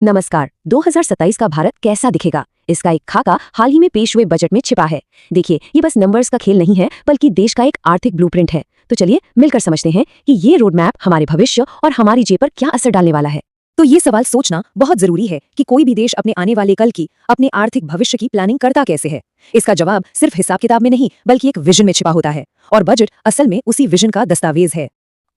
नमस्कार। 2027 का भारत कैसा दिखेगा, इसका एक खाका हाल ही में पेश हुए बजट में छिपा है। देखिए, ये बस नंबर्स का खेल नहीं है, बल्कि देश का एक आर्थिक ब्लूप्रिंट है। तो चलिए मिलकर समझते हैं कि ये रोड मैप हमारे भविष्य और हमारी जेब पर क्या असर डालने वाला है। तो ये सवाल सोचना बहुत जरूरी है कि कोई भी देश अपने आने वाले कल की, अपने आर्थिक भविष्य की प्लानिंग करता कैसे है। इसका जवाब सिर्फ हिसाब किताब में नहीं, बल्कि एक विजन में छिपा होता है, और बजट असल में उसी विजन का दस्तावेज है।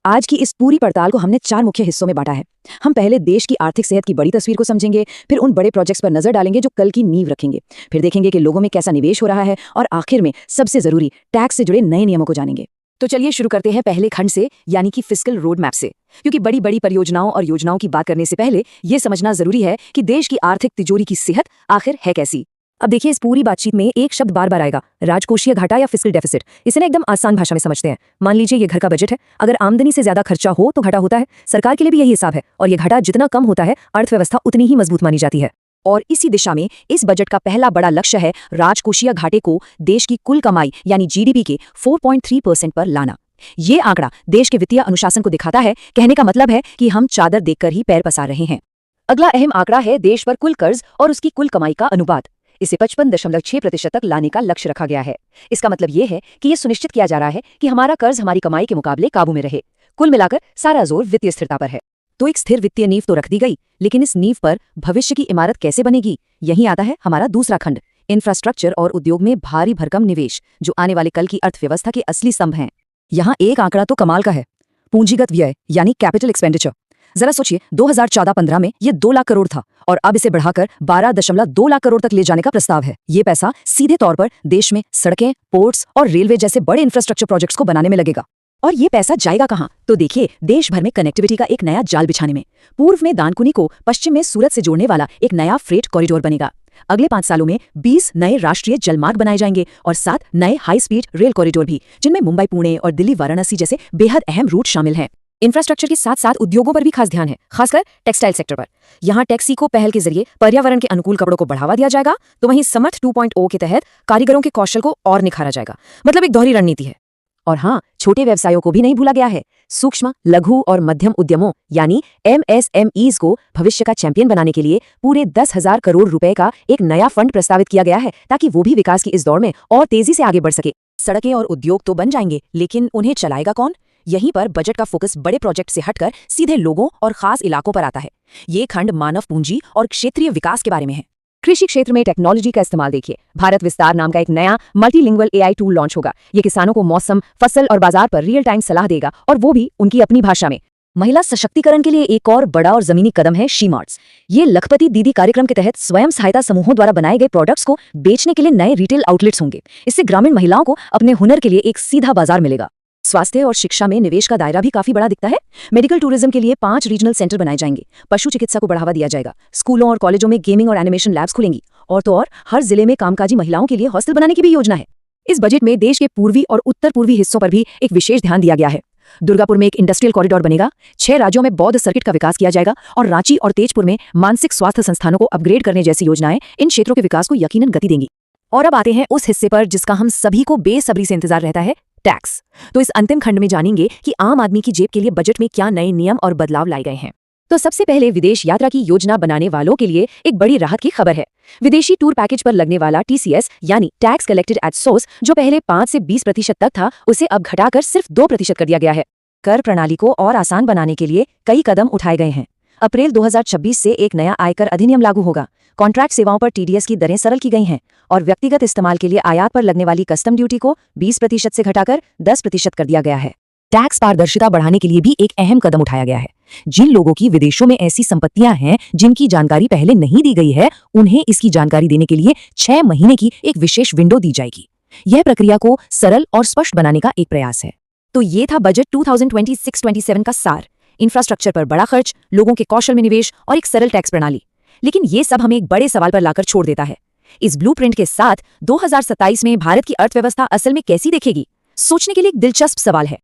आज की इस पूरी पड़ताल को हमने 4 मुख्य हिस्सों में बांटा है। हम पहले देश की आर्थिक सेहत की बड़ी तस्वीर को समझेंगे, फिर उन बड़े प्रोजेक्ट्स पर नजर डालेंगे जो कल की नींव रखेंगे, फिर देखेंगे कि लोगों में कैसा निवेश हो रहा है, और आखिर में सबसे जरूरी टैक्स से जुड़े नए नियमों को जानेंगे। तो चलिए शुरू करते हैं पहले खंड से, यानी कि फिस्कल रोड मैप से। क्योंकि बड़ी बड़ी परियोजनाओं और योजनाओं की बात करने से पहले यह समझना जरूरी है कि देश की आर्थिक तिजोरी की सेहत आखिर है कैसी। अब देखिए, इस पूरी बातचीत में एक शब्द बार बार आएगा, राजकोषीय घाटा या फिस्कल डेफिसिट। इसे ना एकदम आसान भाषा में समझते हैं। मान लीजिए ये घर का बजट है, अगर आमदनी से ज्यादा खर्चा हो तो घाटा होता है। सरकार के लिए भी यही हिसाब है, और ये घाटा जितना कम होता है अर्थव्यवस्था उतनी ही मजबूत मानी जाती है। और इसी दिशा में इस बजट का पहला बड़ा लक्ष्य है राजकोषीय घाटे को देश की कुल कमाई यानी जीडीपी के 4.3% पर लाना। ये आंकड़ा देश के वित्तीय अनुशासन को दिखाता है। कहने का मतलब है कि हम चादर देखकर ही पैर पसार रहे हैं। अगला अहम आंकड़ा है देश पर कुल कर्ज और उसकी कुल कमाई का अनुपात। इसे 55.6% तक लाने का लक्ष्य रखा गया है। इसका मतलब ये है कि यह सुनिश्चित किया जा रहा है कि हमारा कर्ज हमारी कमाई के मुकाबले काबू में रहे। कुल मिलाकर सारा जोर वित्तीय स्थिरता पर है। तो एक स्थिर वित्तीय नींव तो रख दी गई, लेकिन इस नींव पर भविष्य की इमारत कैसे बनेगी, यही आता है हमारा दूसरा खंड, इंफ्रास्ट्रक्चर और उद्योग में भारी भरकम निवेश, जो आने वाले कल की अर्थव्यवस्था के असली स्तंभ हैं। यहाँ एक आंकड़ा तो कमाल का है, पूंजीगत व्यय यानी कैपिटल एक्सपेंडिचर। जरा सोचिए, 2014-15 में ये 2 लाख करोड़ था, और अब इसे बढ़ाकर 12.2 लाख करोड़ तक ले जाने का प्रस्ताव है। ये पैसा सीधे तौर पर देश में सड़कें, पोर्ट्स और रेलवे जैसे बड़े इंफ्रास्ट्रक्चर प्रोजेक्ट्स को बनाने में लगेगा। और ये पैसा जाएगा कहाँ? तो देखिए, देश भर में कनेक्टिविटी का एक नया जाल बिछाने में। पूर्व में दानकुनी को पश्चिम में सूरत से जोड़ने वाला एक नया फ्रेट कॉरिडोर बनेगा। अगले 5 सालों में 20 नए राष्ट्रीय जलमार्ग बनाए जाएंगे, और 7 नए हाई स्पीड रेल कॉरिडोर भी, जिनमें मुंबई, पुणे और दिल्ली, वाराणसी जैसे बेहद अहम रूट शामिल हैं। इंफ्रास्ट्रक्चर के साथ साथ उद्योगों पर भी खास ध्यान है, खासकर टेक्सटाइल सेक्टर पर। यहाँ टेक्सीको पहल के जरिए पर्यावरण के अनुकूल कपड़ों को बढ़ावा दिया जाएगा, तो वहीं समर्थ 2.0 के तहत कारीगरों के कौशल को और निखारा जाएगा। मतलब एक दोहरी रणनीति है। और हाँ, छोटे व्यवसायों को भी नहीं भूला गया है। सूक्ष्म, लघु और मध्यम उद्यमों यानी MSMEs को भविष्य का चैंपियन बनाने के लिए पूरे 10,000 करोड़ रुपए का एक नया फंड प्रस्तावित किया गया है, ताकि वो भी विकास की इस दौड़ में और तेजी से आगे बढ़ सके। सड़कें और उद्योग तो बन जाएंगे, लेकिन उन्हें चलाएगा कौन? यहीं पर बजट का फोकस बड़े प्रोजेक्ट से हटकर सीधे लोगों और खास इलाकों पर आता है। ये खंड मानव पूंजी और क्षेत्रीय विकास के बारे में है। कृषि क्षेत्र में टेक्नोलॉजी का इस्तेमाल देखिए। भारत विस्तार नाम का एक नया मल्टीलिंगुअल AI टूल लॉन्च होगा। ये किसानों को मौसम, फसल और बाजार पर रियल टाइम सलाह देगा, और वो भी उनकी अपनी भाषा में। महिला सशक्तिकरण के लिए एक और बड़ा और जमीनी कदम है शी-मार्ट्स। ये लखपति दीदी कार्यक्रम के तहत स्वयं सहायता समूहों द्वारा बनाए गए प्रोडक्ट्स को बेचने के लिए नए रिटेल आउटलेट्स होंगे। इससे ग्रामीण महिलाओं को अपने हुनर के लिए एक सीधा बाजार मिलेगा। स्वास्थ्य और शिक्षा में निवेश का दायरा भी काफी बड़ा दिखता है। मेडिकल टूरिज्म के लिए 5 रीजनल सेंटर बनाए जाएंगे। पशु चिकित्सा को बढ़ावा दिया जाएगा। स्कूलों और कॉलेजों में गेमिंग और एनिमेशन लैब्स खुलेंगी, और तो और हर जिले में कामकाजी महिलाओं के लिए हॉस्टल बनाने की भी योजना है। इस बजट में देश के पूर्वी और उत्तर पूर्वी हिस्सों पर भी एक विशेष ध्यान दिया गया है। दुर्गापुर में एक इंडस्ट्रियल कॉरिडोर बनेगा, 6 राज्यों में बौद्ध सर्किट का विकास किया जाएगा, और रांची और तेजपुर में मानसिक स्वास्थ्य संस्थानों को अपग्रेड करने जैसी योजनाएं इन क्षेत्रों के विकास को यकीनन गति देंगी। और अब आते हैं उस हिस्से पर जिसका हम सभी को बेसब्री से इंतजार रहता है, टैक्स। तो इस अंतिम खंड में जानेंगे कि आम आदमी की जेब के लिए बजट में क्या नए नियम और बदलाव लाए गए हैं। तो सबसे पहले विदेश यात्रा की योजना बनाने वालों के लिए एक बड़ी राहत की खबर है। विदेशी टूर पैकेज पर लगने वाला TCS यानी टैक्स कलेक्टेड एट सोर्स, जो पहले 5 से 20% तक था, उसे अब घटाकर सिर्फ 2% कर दिया गया है। कर प्रणाली को और आसान बनाने के लिए कई कदम उठाए गए हैं। अप्रैल 2026 से एक नया आयकर अधिनियम लागू होगा। कॉन्ट्रैक्ट सेवाओं पर TDS की दरें सरल की गई हैं, और व्यक्तिगत इस्तेमाल के लिए आयात पर लगने वाली कस्टम ड्यूटी को 20% से घटाकर 10% कर दिया गया है। टैक्स पारदर्शिता बढ़ाने के लिए भी एक अहम कदम उठाया गया है। जिन लोगों की विदेशों में ऐसी संपत्तियां हैं जिनकी जानकारी पहले नहीं दी गई है, उन्हें इसकी जानकारी देने के लिए 6 महीने की एक विशेष विंडो दी जाएगी। यह प्रक्रिया को सरल और स्पष्ट बनाने का एक प्रयास है। तो ये था बजट 2026-27 का सार। इंफ्रास्ट्रक्चर पर बड़ा खर्च, लोगों के कौशल में निवेश और एक सरल टैक्स प्रणाली। लेकिन ये सब हमें एक बड़े सवाल पर लाकर छोड़ देता है। इस ब्लूप्रिंट के साथ 2027 में भारत की अर्थव्यवस्था असल में कैसी दिखेगी? सोचने के लिए एक दिलचस्प सवाल है।